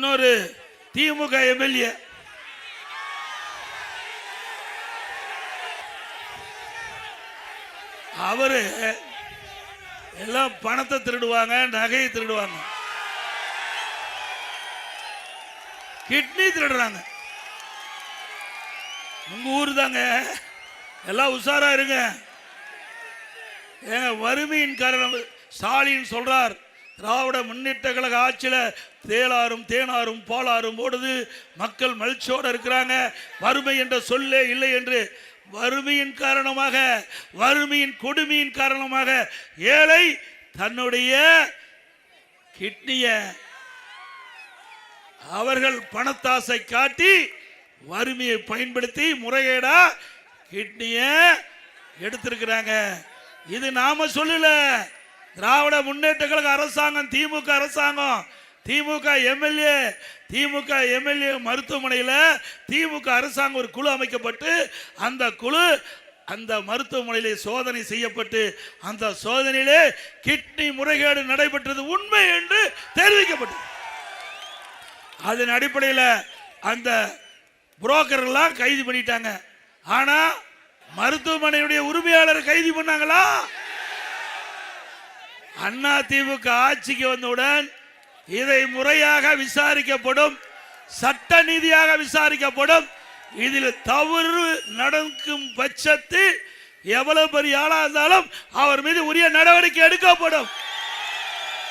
இன்னொரு திமுக எம்எல்ஏ அவரு எல்லாம் பணத்தை திருடுவாங்க, நகையை திருடுவாங்க, கிட்னி திருடுறாங்க. உங்க ஊர் தாங்க, எல்லாம் உஷாரா இருங்க. வறுமையின் காரணம் ஸ்டாலின் சொல்றார், திராவிட முன்னேற்ற கழக ஆட்சியில தேளாரும் தேனாரும் பாலாரும் ஓடுது, மக்கள் மகிழ்ச்சியோடு இருக்கிறாங்க, வறுமை என்ற சொல்லே இல்லை என்று. வறுமையின் காரணமாக, வறுமையின் கொடுமையின் காரணமாக ஏழை தன்னுடைய கிட்னிய அவர்கள் பணத்தாசை காட்டி வறுமையை பயன்படுத்தி முறைகேடா கிட்னிய எடுத்திருக்கிறாங்க. இது நாம சொல்லல, திராவிட முன்னேற்ற கழக அரசாங்கம், திமுக அரசாங்கம், திமுக எம்எல்ஏ மருத்துவமனையில் திமுக அரசாங்கம் ஒரு குழு அமைக்கப்பட்டு அந்த குழு அந்த மருத்துவமனையிலே சோதனை செய்யப்பட்டு அந்த சோதனையிலே கிட்னி முறைகேடு நடைபெற்றது உண்மை என்று தெரிவிக்கப்பட்டது. அதன் அடிப்படையில் அந்த புரோக்கர்லாம் கைது பண்ணிட்டாங்க. ஆனா மருத்துவமனையுடைய உரிமையாளர் கைது பண்ணாங்களா? அண்ணா திமுக ஆட்சிக்கு வந்தவுடன் இதை முறையாக விசாரிக்கப்படும், சட்ட நீதியாக விசாரிக்கப்படும். இதில் தவறு நடக்கும் பட்சத்தில் எவ்வளவு பெரிய ஆளா இருந்தாலும் அவர் மீது உரிய நடவடிக்கை எடுக்கப்படும்.